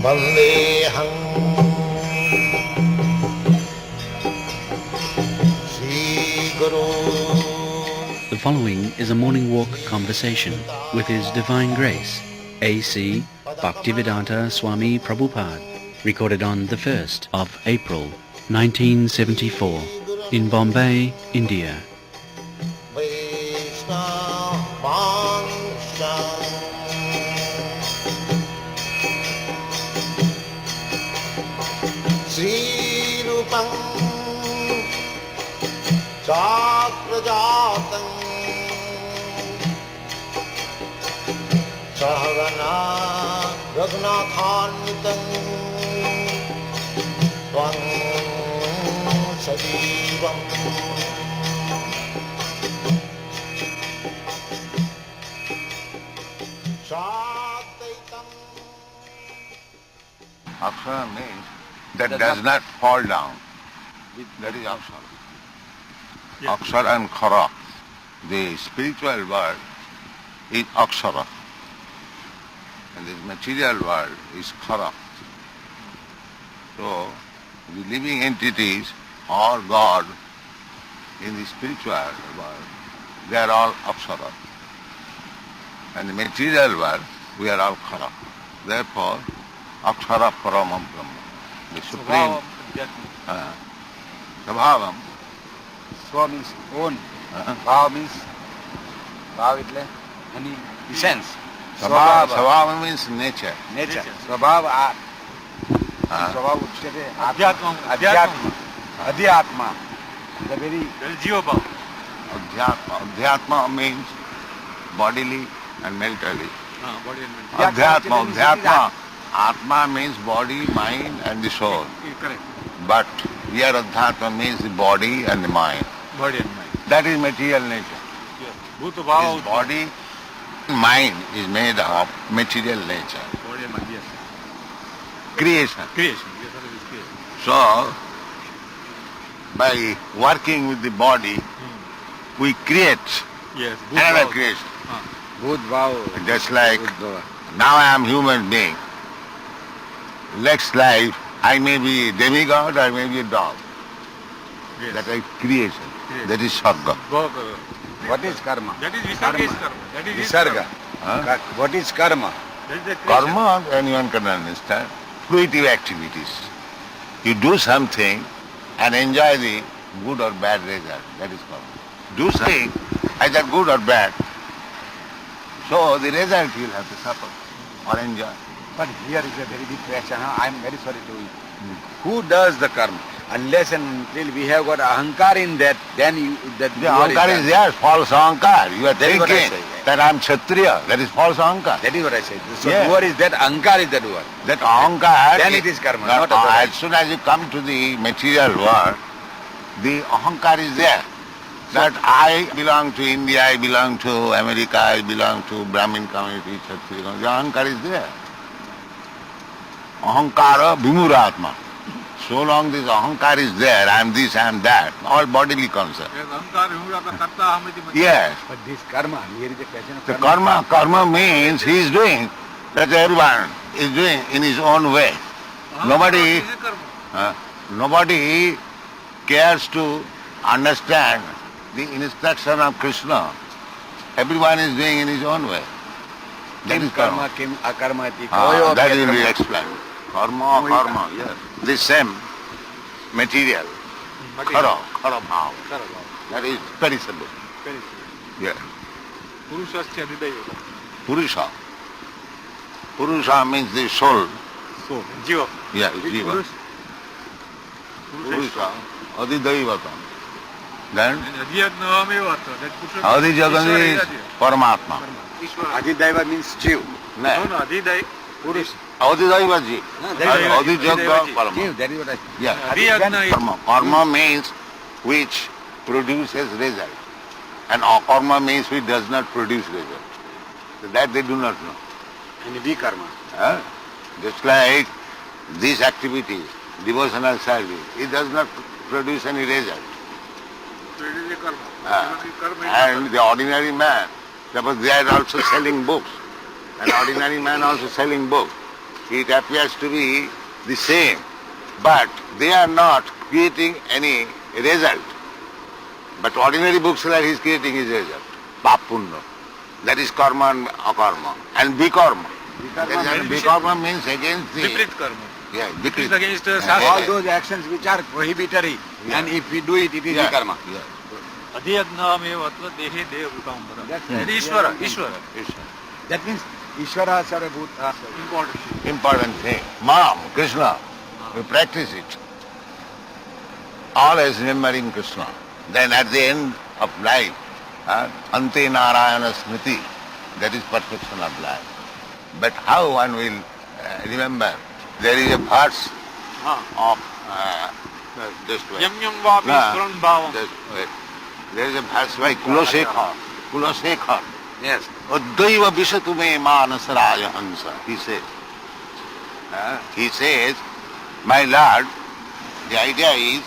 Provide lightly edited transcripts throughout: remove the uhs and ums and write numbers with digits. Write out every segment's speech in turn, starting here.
Vandeham Sri Guru. The following is a morning walk conversation with His Divine Grace, A.C. Bhaktivedanta Swami Prabhupada, recorded on the 1st of April 1974 in Bombay, India. Sri Rupam Chakrajatam Sahagana Raghunathanvitam Tvam Sajivam Sadaitam. Akshara means that does not fall down. That is Akshara. Yeah. Akshara and Khara. The spiritual world is Akshara. And this material world is Khara. So, the living entities or God in the spiritual world, they are all Akshara. And the material world, we are all Khara. Therefore, Akshara Paramam Brahma. The supreme Svabhavam. Swa means own. Bhav means bhav એટલે any essence. Svabhava means nature. Nature. Swabhav art. Swabhav ઉચ્ચતે આધ્યાત્મ. Adhyatma. The very જીવ ભાવ. Adhyatma means bodily and mentally. Body and mind. Adhyatma. Atma means body, mind and the soul. Correct. But here Adhyatma means the body and the mind. Body and mind. That is material nature. Yes. Bhut bhav. This body, mind is made of material nature. Body and mind. Yes. Creation. Creation. Yes, that is creation. So, by working with the body, we create Yes. another creation. Bhut bhav. Just like now I am human being. Next life, I may be demigod, I may be a dog. Yes. That is creation. That is Sarga. What is karma? That is Visarga. That is Visarga. What is karma? That is the creation. Karma, anyone can understand. Fruitive activities. You do something and enjoy the good or bad result. That is karma. Do something, either good or bad. So the result you will have to suffer or enjoy. But here is a very big question. I am very sorry to you. Who does the karma? Unless and until we have got ahankar in that, then that The ahankar is there, false ahankar. You are That is what I thinking say. that I am Kshatriya. That is false ahankar. That is what I said. So Yes. doer is that, ahankar is the doer. That ahankar, Then it is karma, not otherwise. as soon as you come to the material world, the ahankar is there. That I belong to India, I belong to America, I belong to Brahmin community, Kshatriya community. The ahankar is there. Ahankara vimuratma. So long this ahankar is there, I am this, I am that, all bodily concept. Yes, ahankar, himurata, karta, ahmiti, mati. Yes. But this karma, here is a question of The karma means he is doing that everyone is doing in his own way. Nobody, This is karma. nobody cares to understand the instruction of Krishna. Everyone is doing in his own way. That Kim is karma. karma, kim akarma iti. That will be explained. Karma, yes. The same material. Khara bhav. That is perishable. Yes. Purushasya nidayota. Purusha. Purusha means the soul. So, jiva. Yeah, jiva. Purusha. Adidaivatam. Then Adhyatmameva atma. That Purusha. Adijagan is Paramatma. Ishvara. Adidaiva means Jiv. No, no, Adidai. Purush. Adidaiva ji. Adijaga Jiv, Parama. Jiv, that is what I said. Yeah. Adhyatma is. Karma. Karma means which produces result. And akarma means which does not produce result. So that they do not know. And vikarma. Huh? Just like these activities, devotional service, it does not produce any result. So it is a karma. Ah. Karma is And the ordinary man, suppose they are also selling books. An ordinary man also selling book. It appears to be the same, but they are not creating any result. But ordinary bookseller is creating his result. Papunno. That is karma and akarma. And bikarma. Bikarma means against the... Viparit karma. Yeah, It is Vikrit. against Yeah, All Shastra. those actions which are prohibitory, Yeah. and if we do it, it is Yeah, karma. yeah. Adhyagnamev atva dehe devukambara. That's That right. is Ishvara. Yeah. Ishvara. That means Ishvara Sarvabhuta. Important. Important thing. Mam, Krishna. We practice it. Always remembering Krishna. Then at the end of life, Ante Narayana Smriti, that is perfection of life. But how one will remember? There is a verse of just wait. Yam yam vapi Nah, swaran bhavam. just wait. There is a verse by Kulosekhar. Kulosekhar. Yes. Uddaiva vishatume manasaraya hansa. He says. He says, my Lord, the idea is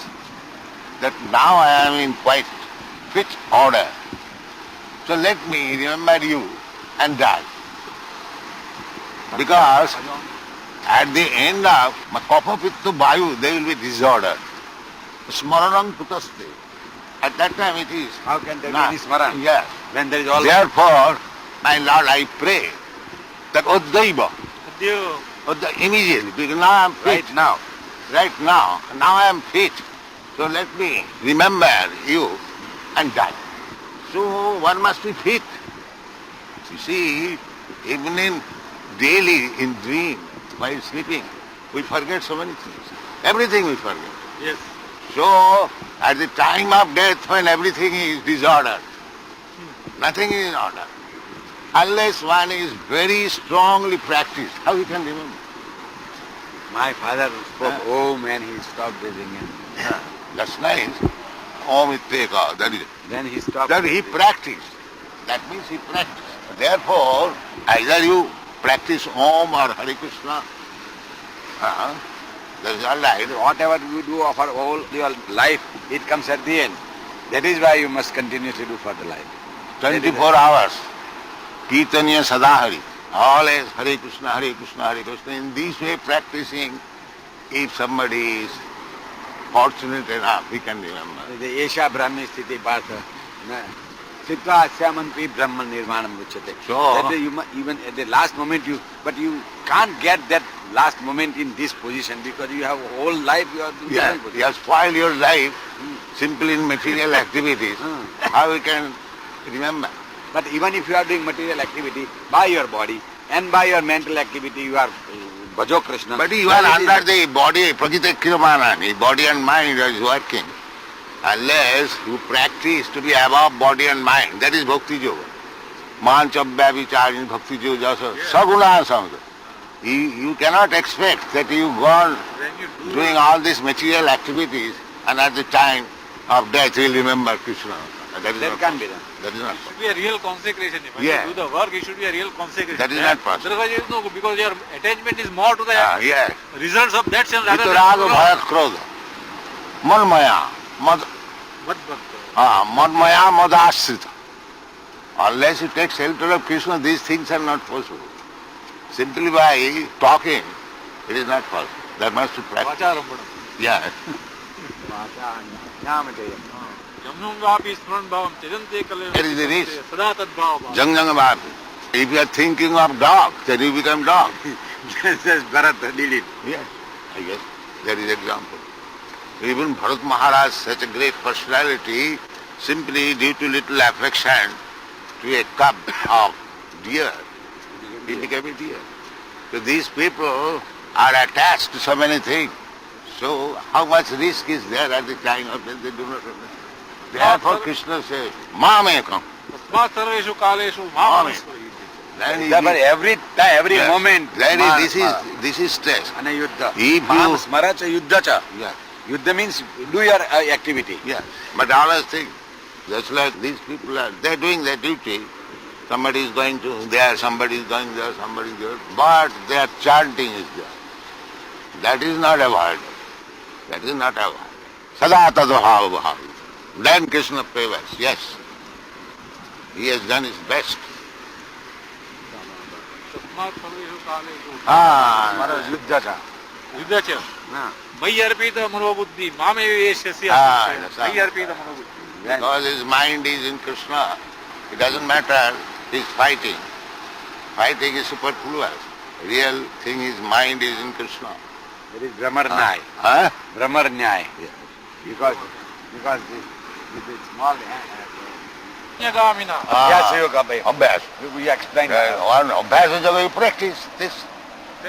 that now I am in quite fit order. So let me remember you and die. Because at the end of kapha pitta vayu, they will be disordered. Smaranam putaste. At that time it is. How can there be Nah, any smaran? Yes. When there is all... Therefore, my Lord, I pray that Uddaiva, Adhya. immediately, because now I am fit. Right now I am fit. So let me remember you and die. So one must be fit. You see, even in daily, in dream, while sleeping, we forget so many things. Everything we forget. Yes. So, at the time of death when everything is disordered, nothing is in order. Unless one is very strongly practiced, how he can remember? My father spoke Om and he stopped breathing in. That's nice. Om Itteka, that is. Then he stopped. That he practiced. That means he practiced. Therefore, either you practice Om or Hare Krishna, that is all right. Whatever you do for all your life, it comes at the end. That is why you must continuously do for the life. 24 hours. Kirtanya Sadahari. Always Hare Krishna, Hare Krishna, Hare Krishna. In this way practicing, if somebody is fortunate enough, he can remember. The Esha Brahmi Sthiti Partha. Sitva Asyamanpi Brahman Nirmanam Uchate. So- That even at the last moment but you can't get that last moment in this position because you have whole life you are doing Yeah, different position. you have spoiled your life simply in material activities. How we can remember? But even if you are doing material activity by your body and by your mental activity, you are Bhajo Krishna. But you are That is- under the body, Prakita Kirmanani, body and mind is working. Unless you practice to be above body and mind, that is Bhakti Yoga. Manchabhya vicharin Bhakti Yoga jasa saguna samsa. You cannot expect that you go on When you do doing all these material activities and at the time of death you will remember Krishna. That is That not can't be possible. done. That is not it should possible. be a real consecration. When Yeah. you do the work, it should be a real consecration. That is not possible. Otherwise, it is no good because your attachment is more to the Yes. results of that sense rather than Vitaraga to bhaya krodha. Manmaya. Mad bhakta. Manmaya madashrita. Unless you take shelter of Krishna, these things are not possible. Simply by talking, it is not possible. There must be practice. Vacharambanam. Yeah. Yamnam vapi smaran bhavam tejante kale. That is the reason. Sada tad bhava. Jang jang bhavi. If you are thinking of dog, then you become dog. Says Bharat did it. Yes. I guess that is example. Even Bharat Maharaj, such a great personality, simply due to little affection to a cub of deer, he became a deer. So these people are attached to so many things. So how much risk is there at the time of death, they do not understand. Therefore Krishna says, Mamekam. Tasmat sarveshu kaleshu Amen. mamam. Then Yeah, but every time, every Yes. moment. Then Ma- this is stress. And a yuddha. If Mam you- smara cha yuddha cha. Yes. Yuddha means do your activity. Yes, but always think, just like these people are, they're doing their duty. Somebody is going to there, somebody is going there, somebody is there, but their chanting is there. That is not avoided. That is not avoided. Sada tadbhava bhavi. Then Krishna favors, yes. He has done his best. तस्मात् सर्वेषु कालेषु हमारा युद्ध था युद्ध च हाँ मयि अर्पित मनोबुद्धि मामेव येष्यसि Ah, अर्पित yes, मयि अर्पित मनोबुद्धि Because his mind is in Krishna. It doesn't matter he's fighting. Fighting is superfluous. Real thing is mind is in Krishna. there is Brahmar Nyay Huh? Brahmar Nyay because this small यज्ञगामिना Yes, yoga bhai. Abhyas. We explained. On Abhyas Jaga you practice this.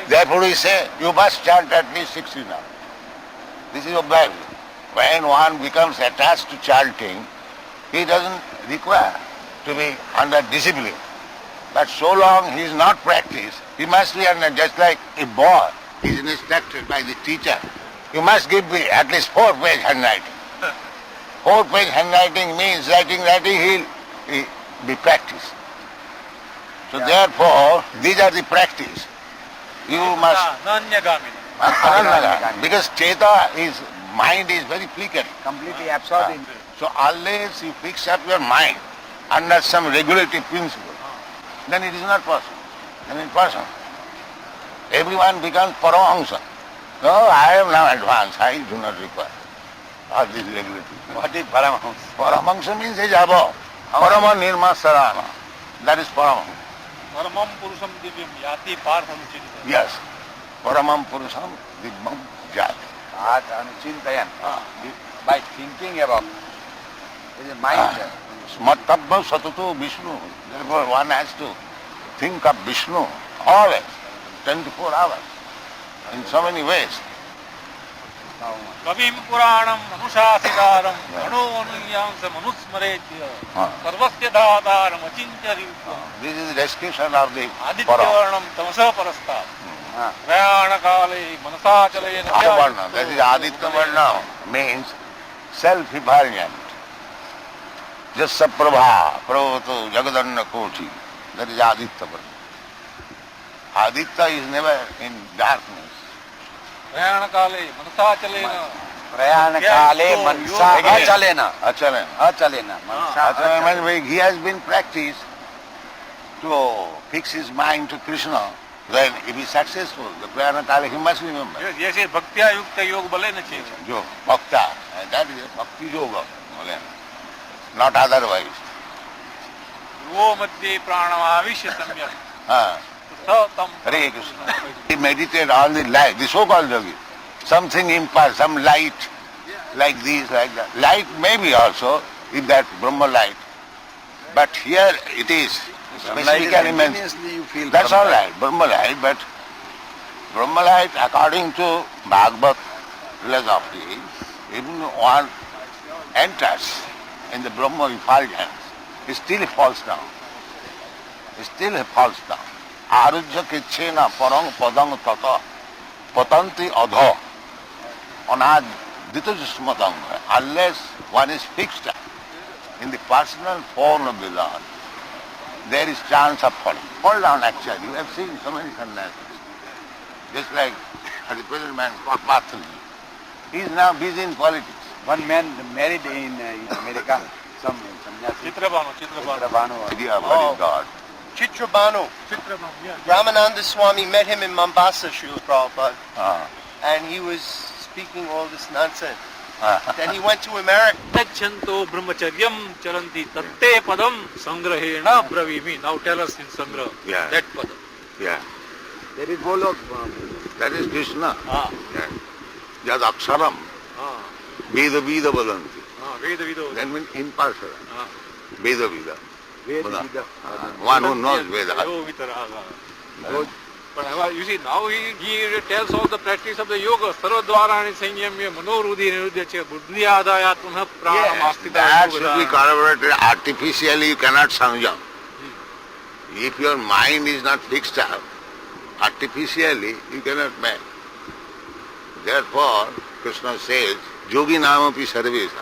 Therefore we say you must chant at least 60 now. This is Abhyas. When one becomes attached to chanting, he doesn't require to be under discipline. But so long he is not practiced, he must be under, just like a boy is instructed by the teacher. You must give me at least 4-page handwriting. 4-page handwriting means writing, he'll be practiced. So therefore, these are the practice. You must, नान्यगामिना because Cheta is, mind is very flickering. Completely absorbed in. So unless you fix up your mind under some regulative principle, then it is not possible. Then it is possible. Everyone becomes Paramahamsa. No, I am now advanced. I do not require all these regulative. What is Paramahamsa? Paramahamsa means is above. Parama Nirma Sarana. That is Paramahamsa. परमं पुरुषं दिव्यं याति पार्थं चिन्तयन् Yes. Paramam Purusham Dibbam Jati. Path Anuchintayan. By thinking about it is mind. Smatabba Satutu Vishnu. Therefore one has to think of Vishnu always, 24 hours, in so many ways. कविं पुराणं अनुशासितारं मनोनुयांस मनुस्मरेत्य सर्वस्य दातारम् अचिन्त्यरूपम् This is the description of the Param. आदित्यवर्णं तमसः परस्तात् प्रयाणकाले मनसाचलेन Varna. That is Aditya Varna means self-effulgent. Jasa Prabha, Pravato, Jagadanna Koti. That is Aditya Varna. Aditya is never in darkness. प्रयाणकाले मनसाचलेन प्रयाण काले मनसा अचलेना Achalena. अचलेना Mansa Achalena means he has been practiced to fix his mind to Krishna. Then if he is successful, the Prayana Kala he must remember. जैसे भक्त्या युक्त योग बलेन चेत् Jo, Bhakta, that is a Bhakti Yoga, not otherwise. वो मध्ये प्राणमाविश्य सम्यक् Ah. स तं Hare Krishna. He meditate on the light, the so-called yogi. Something impulse, some light, like this, like that. Light may be also, if that Brahma light. But here it is specifically mentioned. you feel That's all right, Brahma light, but Brahma light, according to Bhagavad philosophy, even one enters in the Brahma effulgence, it still falls down. It still falls down. Arujya kichena parang padang tata patanti adha anad ditajusmatang. Unless one is fixed in the personal form of the Lord, there is chance of falling. Fall down actually. You have seen so many sannyasis. Just like the present man called Pathal. He is now busy in politics. One man married in America, some sannyasi. Chitrabhanu Idea of what is God. Chitrabhanu. Chitrabhanu Ramananda Swami met him in Mombasa, Srila Prabhupada, Ah. and he was speaking all this nonsense. Ah. Then he went to America. गच्छन्तो ब्रह्मचर्यं चरन्ति तत्ते पदं संग्रहेण ब्रवीमि. Now tell us in संग्रह Yeah. that पद. Yeah. There is Golok. That is Krishna. हाँ Jad aksharam. हाँ Veda Veda vadanti. हाँ वेद विदो That means impartial. हाँ Veda Veda. Ved Veda. Vida. One who knows Veda. Yo वितरागा. But you see, now he tells all the practice of the yoga. Sarvadvarani Sanyamya Manorudhi Nirudhya Che Buddhi Adaya Tunha Pranam Astita That should be corroborated. Artificially you cannot samjam. If your mind is not fixed up, artificially you cannot make. Therefore, Krishna says, Yogi Namapi Sarvesa.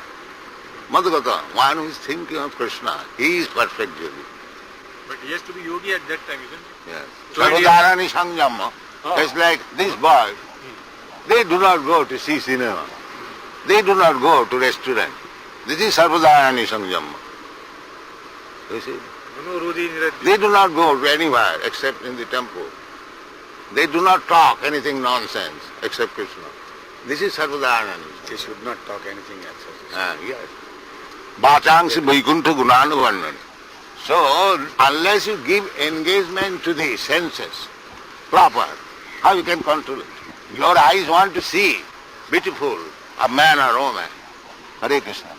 Madhugata, one who is thinking of Krishna, he is perfect yogi. But he has to be yogi at that time, isn't it? Yes. So it is- Sarvadharani Sangyama. It's like this boy, they do not go to see cinema. They do not go to restaurant. This is Sarvadharani Sangyama. You see? They do not go anywhere except in the temple. They do not talk anything nonsense except Krishna. This is Sarvadananda. They should not talk anything else. Yes. Vachangsi Vaikuntha Gunanuvarnan. So, unless you give engagement to the senses proper, how you can control it? Your eyes want to see beautiful, a man or woman. Hare Krishna.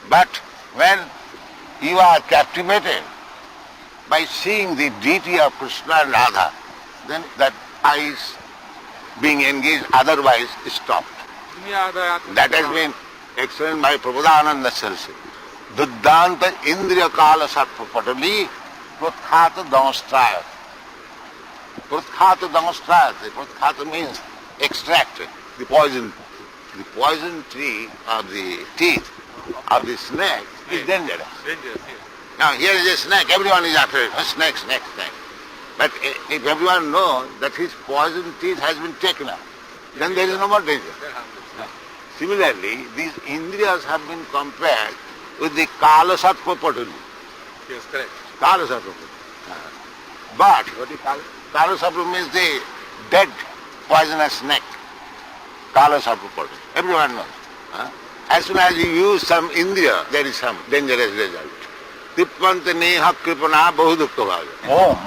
But when you are captivated by seeing the deity of Krishna and Radha, then that eyes being engaged otherwise is stopped. That has been explained by Prabodhananda Saraswati. Duddhanta Indriya Kala Sarpa Patali Prutkhata Damastrayat. Prutkhata Damastrayat. Prutkhata means extract the poison. The poison tree of the teeth of the snake is dangerous. Now here is a snake, everyone is after it. Snake. But if everyone knows that his poison teeth has been taken out, then there is no more danger. Similarly, these Indriyas have been compared with the Kala Sattva Patali. Yes, correct. Kala Sattva Patali. But what is Kala Sattva means the dead poisonous snake. Kala Sattva Patali. Everyone knows. As soon as you use some Indriya, there is some dangerous result. Tippanta neha kripana bahudukka bhaja. Om.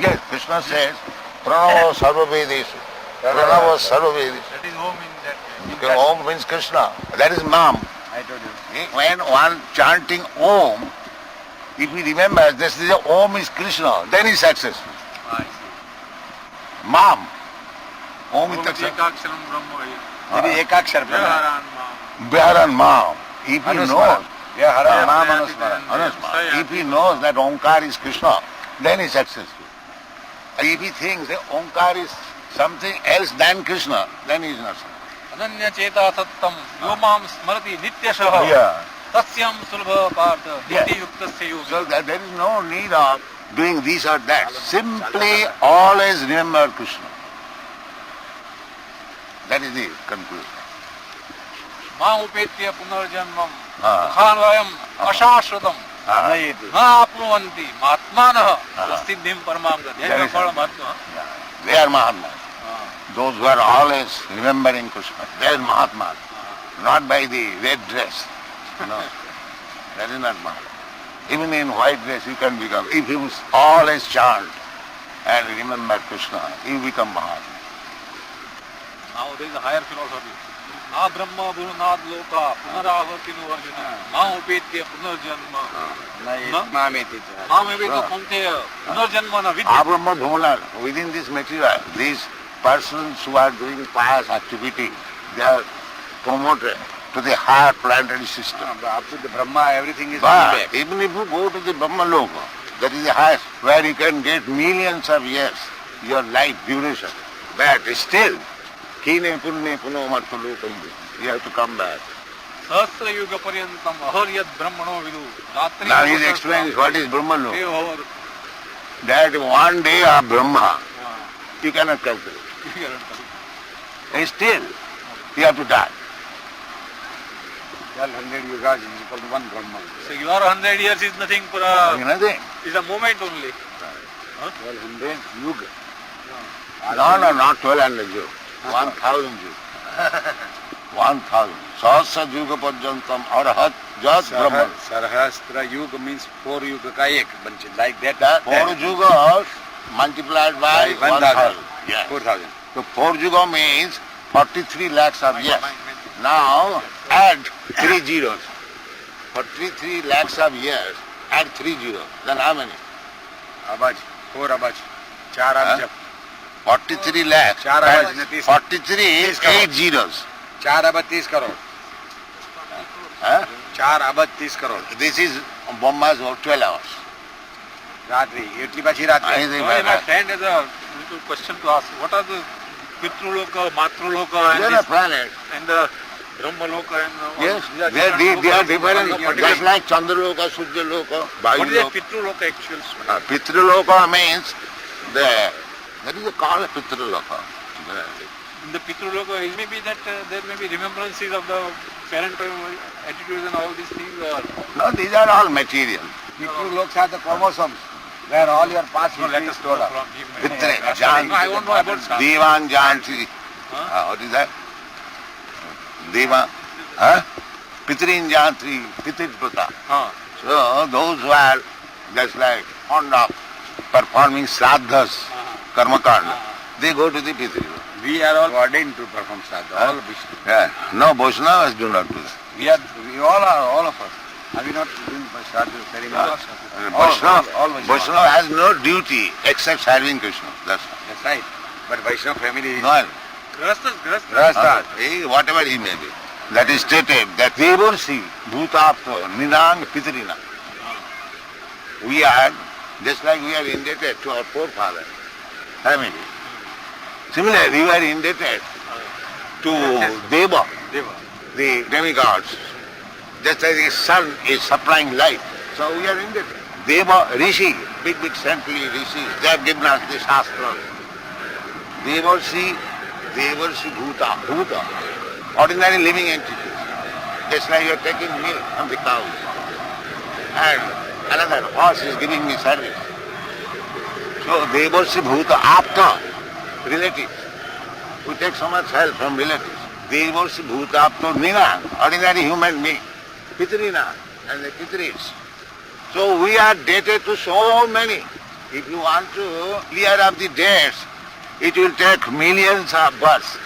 Yes, Krishna says, Pranava sarva vedeshu. Pranava sarva vedeshu. That is home in that. Om means Krishna. That is Mam. I told you. When one chanting Om, if he remembers this is a Om is Krishna, then he is successful. I see. Mam. Om is Om successful. Ekaksharam Brahma. It is Ekakshar Brahma. Vyaharan Ma. Bharan Mam. If he Anusmara. knows, Vyaharan Mam Mam Anusmara. Anusmara. Anusmara. If he knows that Omkar is Krishna, then he is successful. If he thinks that Omkar is something else than Krishna, then he is not successful. Ananya Cheta Sattam Yomam Smrati Nityashaha Yeah. Tasyam Sulabha Partha Yes. Niti Yuktasya Yogi. So that there is no need of doing this or that. Simply always remember Krishna. That is the conclusion. Ma upetya punarjanmam Ah. mukhanvayam ashashrutam Nayeti. na apnuvanti matmanah siddhim paramamgati. That is Phala Mahatma. They are Mahatmas. Those who are always remembering Krishna. They are Mahatmas. Not by the red dress. No. That is not Mahatma. Even in white dress you can become. If you always chant and remember Krishna, you become Mahatma. Now there is a higher philosophy. Na Brahma Bhunad Loka Punaravartinu Arjuna Ma upetya punarjanma Nayeti. Mameti. Ma meveka punteya punarjanma na vidya. Abrahma Bhumanar, within this material, these persons who are doing pious activity, they are promoted to the higher planetary system. Up to the Brahma, everything is But back. even if you go to the Brahma Loka, that is the highest, where you can get millions of years, your life duration. But still, kine punne puno martha lokam, you have to come back. Sahasra yuga paryantam aharyad brahmano vidu. Ratri Now he explains what is Brahma Loka. Devavar. That one day of Brahma, you cannot calculate. And still, you have to die. 1200 yugas is equal to one Brahma. So your 100 years is nothing for Nothing. is a moment only. 1200 yuga. No, not 1200 Jews. 1000 Jews. 1000. Sahasra Juga Pajantam Arahat Jat Brahman. Sarhastra yuga means 4 yuga ka ek bunch. Like that. That 4 Juga multiplied by 1000. Yes. 4000. So 4 Juga means 43 lakhs of years. Now add 3 zeros. 43 lakhs of years, add 3 zeros. Then how many? Abaj. 4 abaj. 4 abaj. 43 lakhs. 4 abaj ne 30. 43 is 8 zeros. 4 abaj 30 crore. Huh? 4 abaj 30 crore. This is Bomba's 12 hours. Ratri. Etli pachi ratri. I think So by my that. friend has a little question to ask. What are the Pitruloka, Matruloka They and, are this, planet. and the Brahmaloka and Yes, these are they are different. What Just is like Chandraloka, Suryaloka, what is a Vayuloka. Pitruloka actual? Pitraloka means that is called Pitraloka. In the Pitruloka, it may be that there may be remembrances of the parental attitudes and all these things. Or No, these are all material. Pitru loks are the chromosomes where all your past history is stored up. Pitre, No, I won't know about Santa. Devan Janti. What is that? Deva. Huh? Pitrin Jantri, Pititputa. So those who are just like fond of performing sraddhas, karmakanda, they go to the Pitri. We are all ordained to perform sadhana, all Vishnu. Yeah. No, Vaishnavas do not do that. We all are, all of us. Are we not doing sadhana ceremony? Vaishnava has no duty except serving Krishna. That's all. That's right. But Vaishnava family is No, Grahasthas. whatever he may be. That is stated that Devarsi, Bhutapta, Ninang, Pitrina. We are, just like we are indebted to our forefathers, family. Similarly, we are indebted to Deva, the demigods. Just as the sun is supplying light, so we are indebted. Deva, Rishi, big saintly rishis, they have given us the Shastras. Devarsi, Bhuta, ordinary living entities. Just like you are taking milk from the cows. And another horse is giving me service. So Devarsi Bhuta, Apta, relatives. We take so much help from relatives. Devarsi Bhuta, Apta, Nina, ordinary human being. Pitrina and the Pitris. So we are debted to so many. If you want to clear up the debts, it will take millions of births.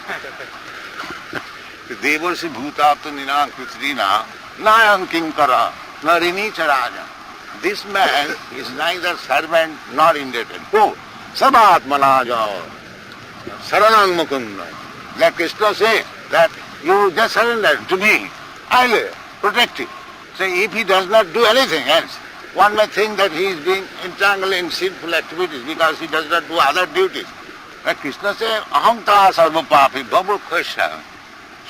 Devarsi Bhutapta Ninang Pitrina Nayam Kinkara Narini Charaja. This man is neither servant nor indebted. Who? Sabatmana Jao. Saranang Mukunda. Let Krishna say that you just surrender to me. I'll protect you. So if he does not do anything else, one may think that he is being entangled in sinful activities because he does not do other duties. But Krishna says, Ahamta sarva papi babu khasya.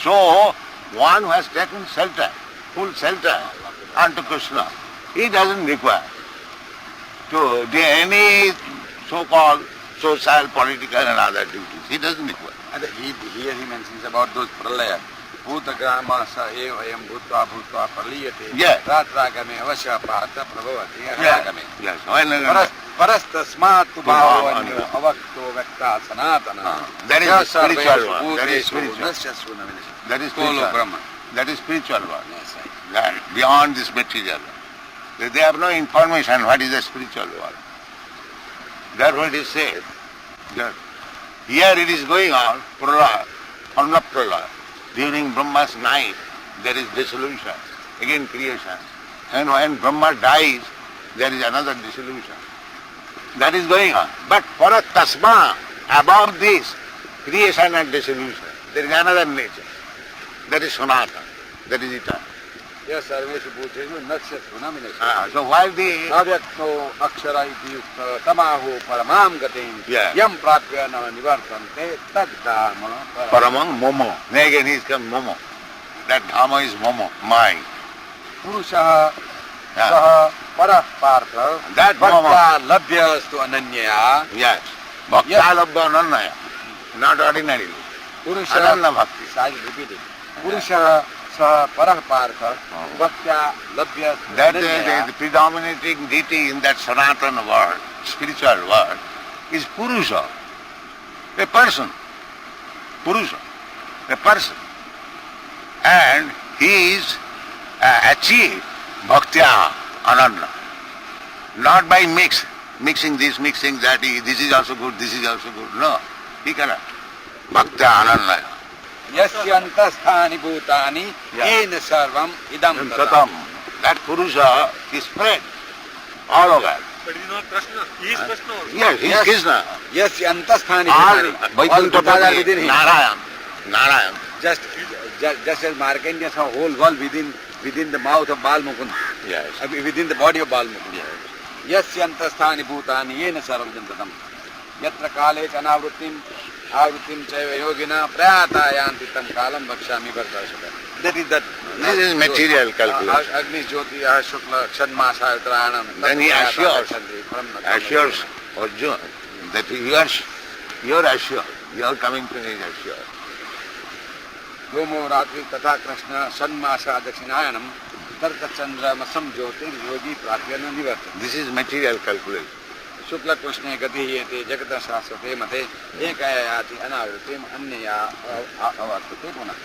So, one who has taken shelter, full shelter unto Krishna, he doesn't require to do any so-called social, political and other duties. He doesn't require. And here he mentions about those pralaya. Bhutagrama sa eva yam bhutva praliyate. Yes. Ratragame avasya pata prabhavati. Yes. Parastasmat bhavanyo avakto vekta sanatana. That is the spiritual one. That is spiritual. That is spiritual. Brahman. That is spiritual one. Yes, right. That beyond this material. They have no information what is the spiritual world. Therefore it is said that here it is going on, pralaya, pralaya. During Brahma's night there is dissolution, again creation. And when Brahma dies, there is another dissolution. That is going on. But for a tasma, above this, creation and dissolution, there is another nature. That is Sanatana. That is eternal. Yes, Sarveshu Bhuteshu Naksha Sunamineshu. So while the Savyakno Akshara iti yukta tamaho paramam gatim Yeah. yam prapya na nivartante tad dharma Paramang Momo, then again he is called Momo. That Dhamma is Momo, mind. Purushaha Yeah. saha parah partha That bhakta labhyastu ananya Yes. Bhakta Labdha Ananya, not ordinarily. Purushaha Ananya Bhakti. I will repeat it. Purushaha saha parah partha bhakta labhyastu That ananya the predominating deity in that Sanatana world, spiritual world, is Purusha, a person. Purusha, a person. And he is achieved Bhaktya Ananya. Not by mixing this, mixing that, this is also good, this is also good. No, he cannot. Bhaktya Ananya. yasya antasthani bhutani Yeah. yena sarvam idam tatam. Tatam. That Purusha is spread all over. But it is not Krishna. He is Krishna also. Yes, he is Yes. Krishna. Yasya antasthani All bhutani. All bhutas are within him. Narayan. Just as Markandeya saw whole world within the mouth of Balmukund, Yes. within the body of Balmukund. Yasya antasthani bhutani yena sarvam jantatam. Yatra kale anavrittim chaiva yogina prayata yanti tam kalam bhakshami bhartashaka. That is that. This is material calculation. Agni Jyoti Shukla Kshanmasa Utranam. Then he assures Arjuna that you are assured. You are coming to me is assured. Gomo Ratri Tatha Krishna Shanmasa Dakshināyanam तर्कचन्द्रमसं ज्योतिर्योगी प्राप्य न निवर्तते। This is material calculation. शुक्लकृष्णे गतिहीयते जगतः शाश्वते मते एकया याति अनावृत्तिम् अन्यया अवर्तते पुनः।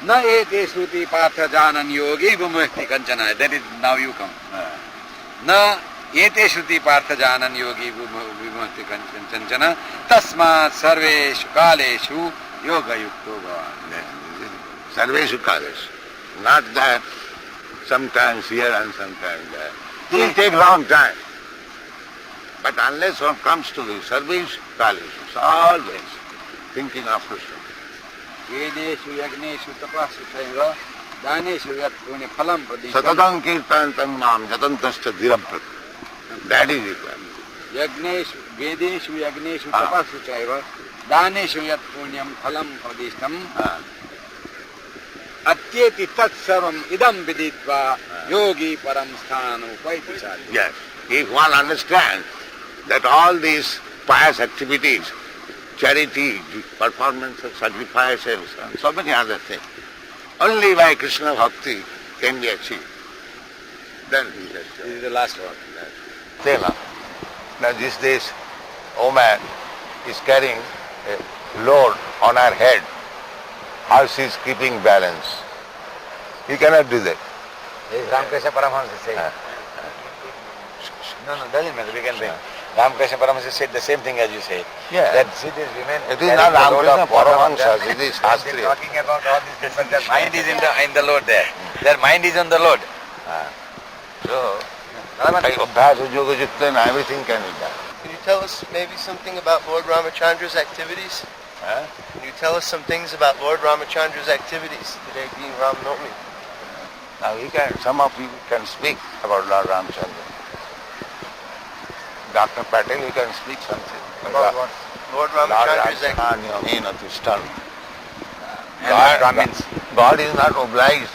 न एते श्रुति पार्थ जानन् योगी विमुक्ति कंचन। That is now you come. न एते श्रुति पार्थ जानन् योगी विमुक्ति कंचन तस्मात् सर्वेषु कालेषु योगयुक्तो भवान्। Sarveshu Kalesh. Not that sometimes here and sometimes there. It will take long time. But unless one comes to the Sarveshu Kalesh, always thinking of Krishna. वेदेषु यज्ञेषु तपस्सु चैव दानेषु यत् पुण्यफलं प्रदिशति। Satadam kirtantam mam jatantascha dhiraprat. That is it. यज्ञेषु वेदेषु यज्ञेषु तपस्सु चैव दानेषु यत् पुण्यं फलं प्रदिष्टम् अत्येति तत्सर्वम् इदं विदित्वा योगी परं स्थानमुपैति चार्य। Yes. If one understands that all these pious activities, charity, performance of sacrifices, and so many other things, only by Krishna Bhakti can be achieved, then he has This is the last one. Tela. Now this woman is carrying a load on her head. How she is keeping balance? He cannot do that. This is Ramakrishna Paramahansa said. No, doesn't matter, we can bring. Ramakrishna Paramahansa said the same thing as you say. Yeah. That cities women. It is not Ramakrishna Paramahansa, it is I've been Shastri. talking about all these people, their mind is in the Lord there. Their mind is on the Lord. So, Abhyasa Yoga Jitana, everything can be done. Can you tell us maybe something about Lord Ramachandra's activities? Huh? Can you tell us some things about Lord Ramachandra's activities today being Ram Navami? Now some of you can speak about Lord Ramachandra. Dr. Patel, you can speak something. About what? Lord Ramachandra's activities. God is not obliged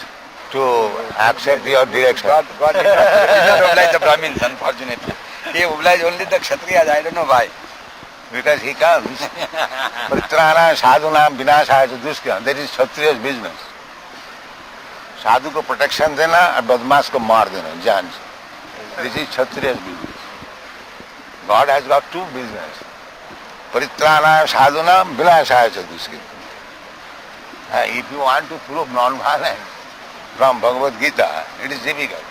to accept your direction. God did not oblige the Brahmins, unfortunately. He obliged only the Kshatriyas, I don't know why. Because he comes, Pritrana, Sadhuna, Vinashaya, Duskya, that is Kshatriya's business. साधु को protection देना और बदमाश को मार देना, जान से. This is Kshatriya's business. God has got two business. Paritrana sadhuna vinashaya chaduskya. If you want to prove non-violence from Bhagavad Gita, it is difficult.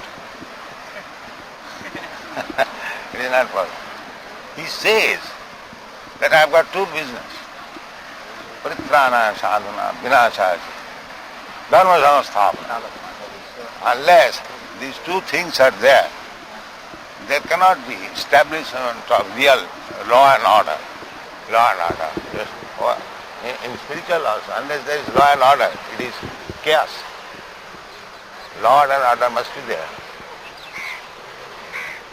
It is not possible. He says that I have got two business. Paritrana sadhuna vinashaya chaduskya. Dharma samastapana. Unless these two things are there cannot be establishment of real law and order. Law and order. Yes. In spiritual also, unless there is law and order, it is chaos. Law and order must be there.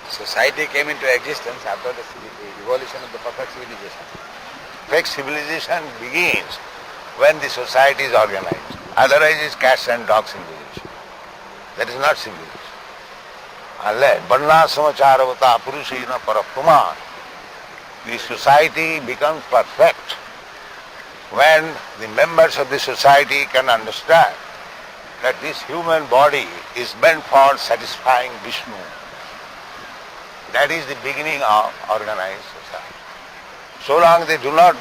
Society came into existence after the evolution of the perfect civilization. Perfect civilization begins when the society is organized. Otherwise it is cats and dogs civilization. That is not civilization. Unless Varna Samacharvata Purushina Parapuman, the society becomes perfect when the members of the society can understand that this human body is meant for satisfying Vishnu. That is the beginning of organized society. So long they do not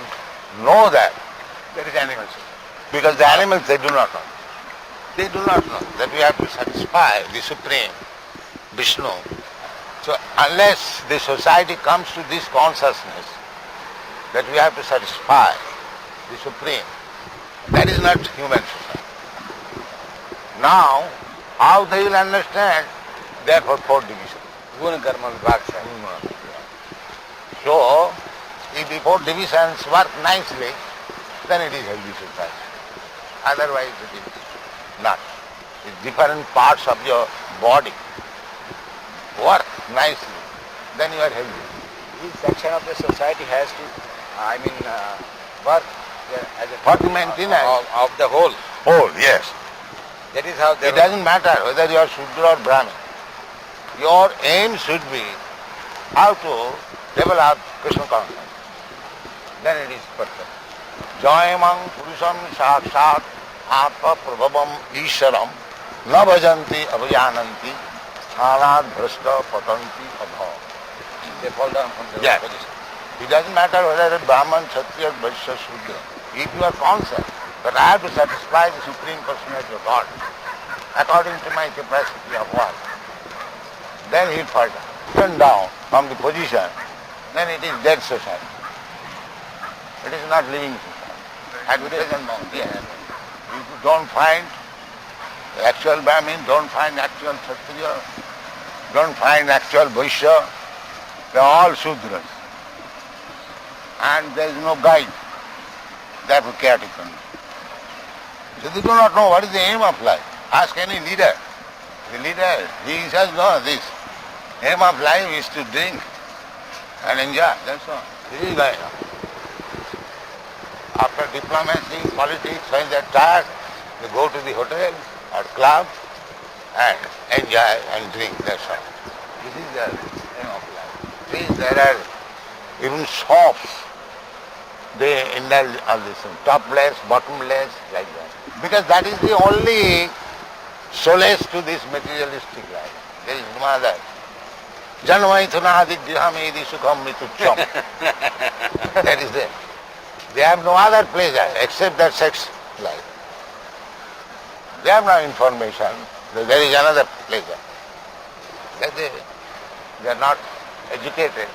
know that, there is animal society. Because the animals, they do not know. They do not know that we have to satisfy the Supreme, Vishnu. So unless the society comes to this consciousness that we have to satisfy the Supreme, that is not human society. Now, how they will understand? Therefore, four divisions. Guna karma vibhag. So, if the four divisions work nicely, then it is healthy society. Otherwise, it is not. The different parts of your body work nicely, then you are healthy. Each section of the society has to, work as a For the maintenance of the whole. whole, yes. That is how It doesn't matter whether you are Shudra or Brahmin. Your aim should be how to develop Krishna consciousness. Then it is perfect. Jayamang Purusham Sakshat Atma Prabhavam Isharam न भजन्ति अभिजानन्ति स्थानात् भ्रष्ट पतन्ति अभाव. They fall down from the Yes. position. It doesn't matter whether a Brahman, Kshatriya, Vaishya, Shudra. If you are conscious that I have to satisfy the Supreme Personality of God according to my capacity of work, then he will fall down. Turn down from the position, then it is dead society. It is not living society. At the present moment, yes. If you don't find the actual Brahmin, don't find actual Kshatriya, don't find actual Vaishya, they are all Shudras. And there is no guide. Therefore, chaotic condition. So they do not know what is the aim of life. Ask any leader. The leader, he says, no, this aim of life is to drink and enjoy. That's all. This is life. After diplomacy, politics, when they are tired, they go to the hotel or club and enjoy and drink. That's all. This is the aim of life. See, there are even shops. They indulge all this, topless, bottomless, like that. Because that is the only solace to this materialistic life. There is no other. Janmaithunadik jihamedi sukham mitucham. That is there. They have no other pleasure except that sex life. They have no information that there is another pleasure. That they are not educated.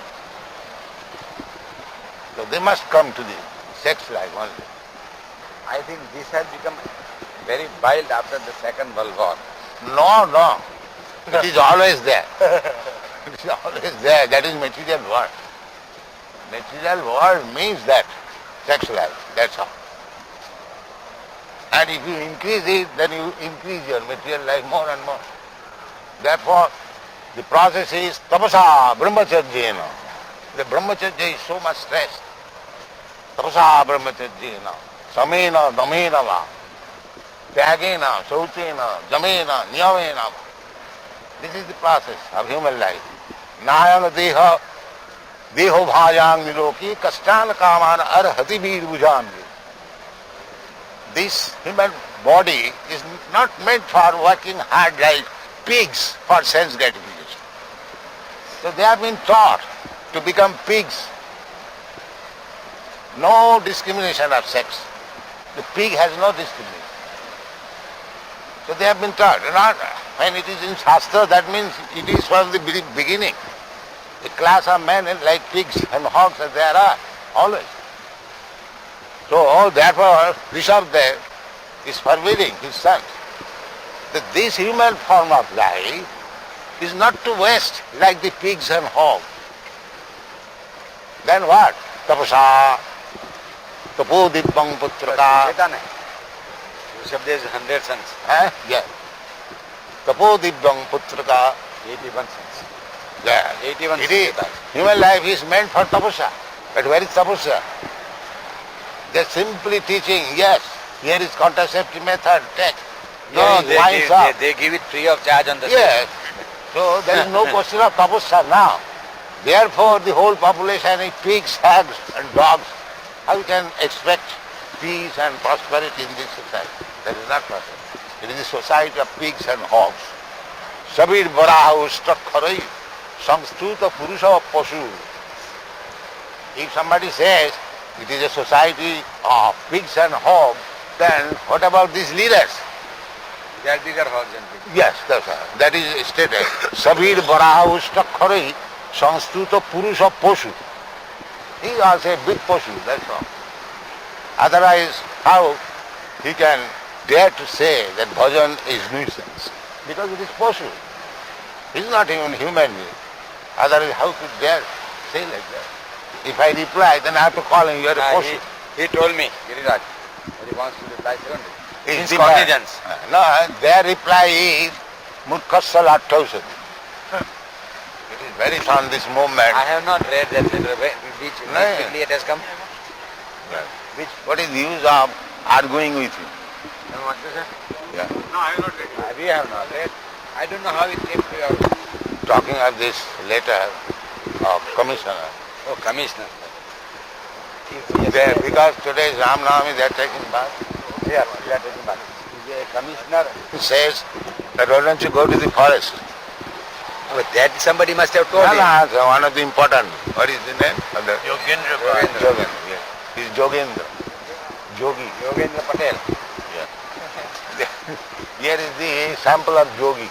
So they must come to the sex life only. I think this has become very wild after the Second World War. No. It is always there. It is always there. That is material world. Material world means that sex life. That's all. And if you increase it, then you increase your material life more and more. Therefore, the process is tapasa brahmacharjena. The brahmacharya is so much stressed. Tapasa brahmacharjena. Samena damena va. Tyagena, sauchena, jamena, niyamena. This is the process of human life. Nayana deha, deho bhajang niloki, kastana kamana arhati bir bhujangi. This human body is not meant for working hard like pigs for sense gratification. So they have been taught to become pigs. No discrimination of sex. The pig has no discrimination. So they have been taught. When it is in Shastra, that means it is from the beginning. A class of men like pigs and hogs there are always. So therefore Rishabdev is forbidding his son that this human form of life is not to waste like the pigs and hogs. Then what? Tapasa, tapodibbang putraka. Rishabdev is 100 sons. Yes. Tapodibbang putraka. 81 sons. Yeah. 81 It is. sons. Human life is meant for tapasya. But where is tapasya? They are simply teaching, yes, here is contraceptive method, take. No, Here is wine shop. they give it free of charge on the Yes. So there is no question of tapasya now. Therefore the whole population is pigs, hags and dogs. How you can expect peace and prosperity in this society? That is not possible. It is a society of pigs and hogs. Sabir barahu stakharai samstuta purusha pashu. If somebody says it is a society of pigs and hogs, then what about these leaders? They are bigger hogs than pigs. Yes, that's right. That is stated. Sabir barahu stakharai samstuta purusha pashu. He is also a big pashu, that's all. Otherwise, how he can dare to say that bhajan is nuisance? Because it is pashu. He is not even human being. Otherwise, how could dare say like that? If I reply, then I have to call him, you are a pashu. He told me, Giriraj, that he wants to reply secondly. It's Means different. cognizance. No, their reply is Murkhassal Attausati. It is very on this movement. I have not read that letter. Which No. quickly it has come. What is the use of arguing with you? What is it? Yeah. No, I have not read it. We have not read. I don't know how it came to your... Talking of this letter of commissioner. Oh, commissioner. There, because today is Ram Navami, they are taking bath. Yeah, we are taking back. The commissioner He says That why don't you go to the forest? But that somebody must have told No, him. no, so one of the important. What is the name? of the- Yogendra Yogendra. Yes. He's Jogendra. Yogi. Yogendra Patel. Here is the sample of yogi.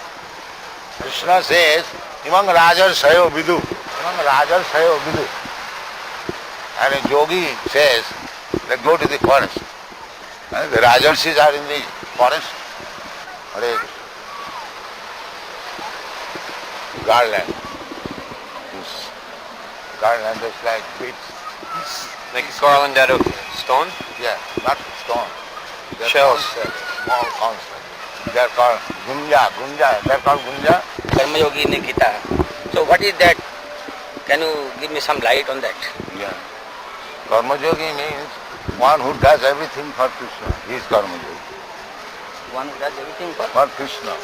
Krishna says, Imang Rajar Sayo Vidu. Imang Rajar Sayo Vidu. And a yogi says, let's go to the forest. And the Rajarsis are in the forest. Hare Krishna. Garland. This garland is like beads. Like a garland out of stone? Yeah, not stone. They're Shells. concept, small concept. They're called gunja. They're called gunja. Karma Yogi Nikita. So what is that? Can you give me some light on that? Yeah. Karma yogi means one who does everything for Krishna. He is karma yogi. One who does everything for Krishna.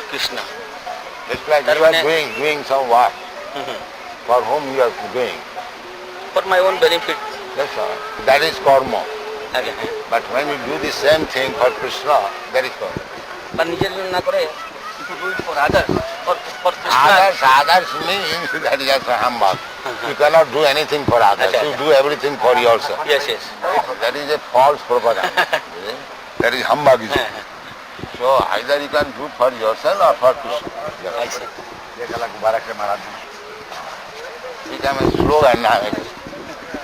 Krishna. Just like you are doing some work. For whom you are doing. For my own benefit. That's all. That is karma. Again. But when you do the same thing for Krishna, that is karma. But निजे लिए ना करे. If you do it for others or for Krishna. Others means that is just a humbug. You cannot do anything for others. Achha, You achha. do everything for yourself. Yes, yes. That is a false propaganda. That is humbugism. So either you can do for yourself or for Krishna. I see. Become a slogan now.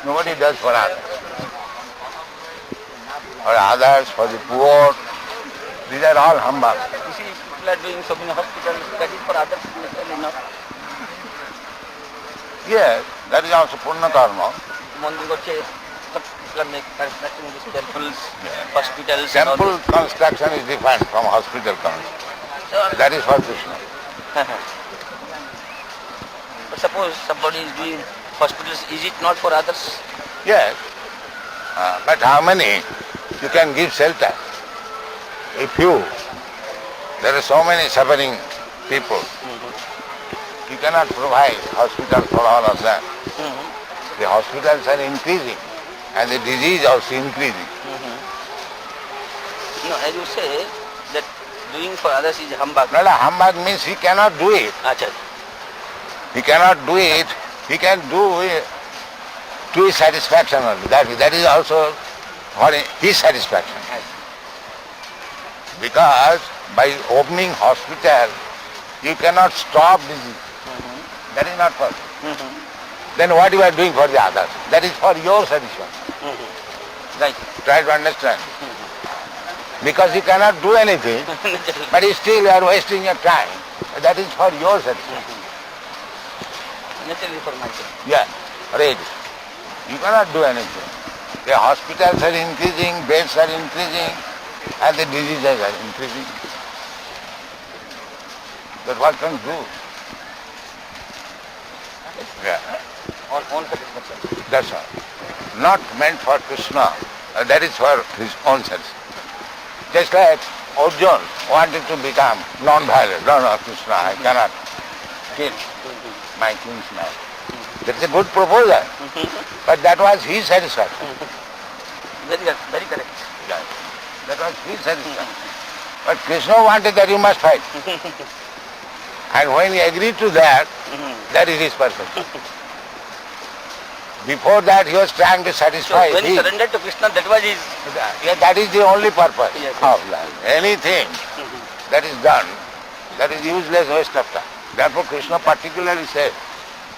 Nobody does for others. For others, for the poor, these are all humbug. You see, people are doing so many hospitals. That is for others. Necessarily not. Yes, that is also Purna Karma. Mandir করছে, but people are constructing these temples, hospitals. and all Temple construction is different from hospital construction. this. That is for Krishna. But suppose somebody is doing hospitals, is it not for others? Yes, but how many you can give shelter? A few. There are so many suffering people. You cannot provide hospital for all of them. The hospitals are increasing and the disease also increasing. No, as you say, that doing for others is humbug. Not a humbug means he cannot do it. Acha. He cannot do it. He can do it to his satisfaction only. That is also for his satisfaction. Because by opening hospital, you cannot stop disease. That is not possible. Then what you are doing for the others? That is for your satisfaction. Right. Try to understand. Because you cannot do anything, but still you are wasting your time. That is for your satisfaction. Naturally for myself. Yeah, right. You cannot do anything. The hospitals are increasing, beds are increasing, and the diseases are increasing. But what can do? Yeah, On satisfaction. that's all. Not meant for Krishna. That is for his own satisfaction. Just like Arjuna wanted to become non-violent. No, Krishna, I cannot kill my kinsman. That is a good proposal. But that was his satisfaction. Very correct. Yeah. That was his satisfaction. But Krishna wanted that you must fight. And when he agreed to that, that is his purpose. Before that he was trying to So satisfy when he his. surrendered to Krishna, that was his. Yeah, that is the only purpose Yes, of life. Anything that is done, that is useless waste of time. Therefore Krishna particularly said,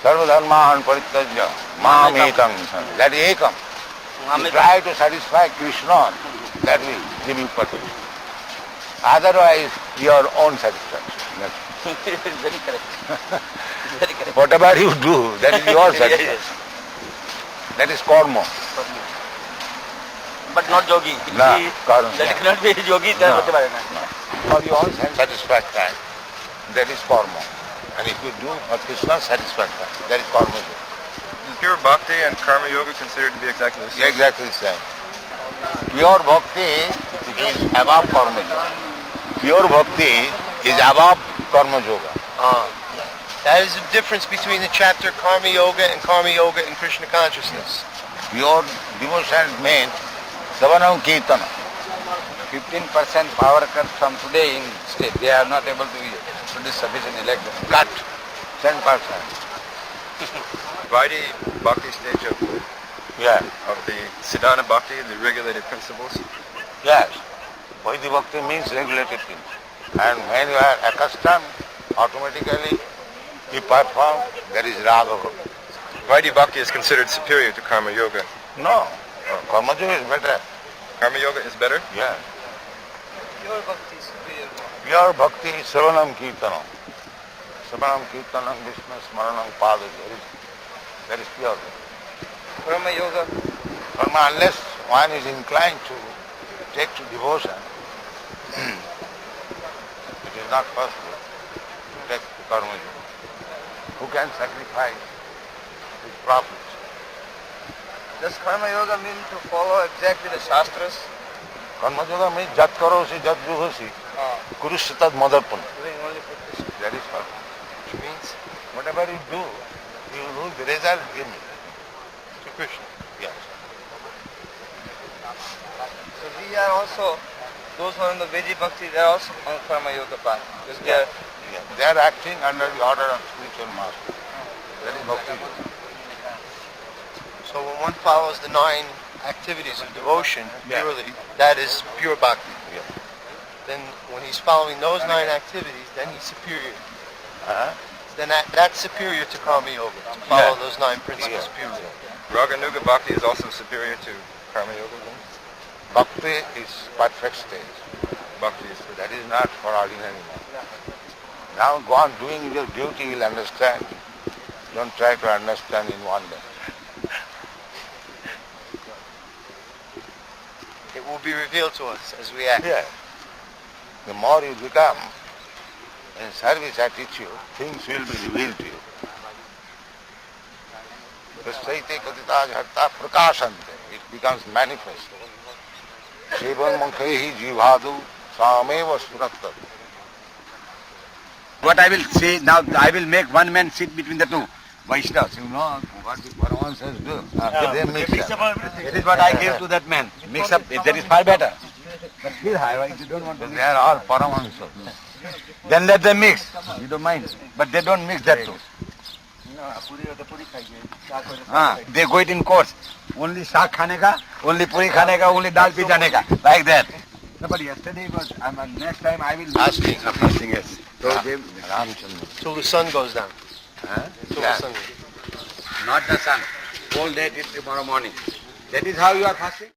Sarva dharmahan parityajya mam ekam. That is ekam. You try to satisfy Krishna, that will give you perfection. Otherwise, your own satisfaction. That's Very correct. Very correct. whatever you do, that is your satisfaction. Yes, That is karma. but not yogi. No, He- karma. That cannot be yogi. That No. হতে পারে না। For your own satisfaction, that is karma. And if you do for Krishna's satisfaction, that is karma. Is pure bhakti and karma yoga considered to be exactly the same? Exactly the same. Pure bhakti is above karma yoga. Pure bhakti is above karma yoga. That is the difference between the chapter Karma Yoga and Karma Yoga in Krishna consciousness. Pure devotion means Savanam Kirtana. 15% power cut from today in state. They are not able to produce sufficient electricity. Cut 10%. Vaidhi Bhakti stage of Yeah. the Siddhana Bhakti, the regulated principles. Yes. Vaidhi Bhakti means regulated things. And when you are accustomed, automatically you perform, there is Raga. Vaidhi Bhakti is considered superior to Karma Yoga. No. Karma Yoga is better. Karma Yoga is better? Yeah. Pure bhakti is superior. Pure bhakti is Sravanam Kirtanam. Sravanam Kirtanam Vishnu Smaranam Pada. That is pure. Karma yoga. Karma, unless one is inclined to take to devotion, it is not possible to take to karma yoga. Who can sacrifice his profits? Does karma yoga mean to follow exactly the shastras? Karma yoga means jat karosi, jat juhosi, kurush tad madarpan. Doing only for Krishna. That is karma. Which means Whatever you do the result give me. To Krishna. Yes. so we are also those who are in the Vaidhi bhakti. They are also on karma yoga path because they are. Yeah. They are acting under the order of spiritual master. That is bhakti. So when one follows the 9 activities of devotion Yeah. purely, that is pure bhakti. Yeah. Then when he's following those 9 activities, then he's superior. Uh-huh. Then that's superior to karma yoga, to follow Yeah. those 9 principles Yeah. purely. Raganuga Bhakti is also superior to Karma Yoga then? Bhakti is perfect stage. Bhakti is That is not for ordinary man. Now go on doing your duty, you will understand. Don't try to understand in one day. It will be revealed to us as we act. Yeah. The more you become in service attitude, things will be revealed to you. Prasaite katita jharta prakashante. It becomes manifest. Sevan mankhehi jivadu sameva suratta. What I will say now, I will make one man sit between the two Vaishnavas. You know what the Paramahansas do? They mix up. That is what I give to that man. Mix up. That is far better. But still, however, if you don't want to They are all Paramahansas. then let them mix. You don't mind. But they don't mix that too. They go it in course. Only saag khane ka, only puri khane ka, only dal pi jane ka. Like that. No, but yesterday was, next time I will Fasting. Fasting, yes. So they, Ramchandra. Till the sun goes down. Till Yeah. the sun goes down. not the sun. Whole day till tomorrow morning. That is how you are fasting?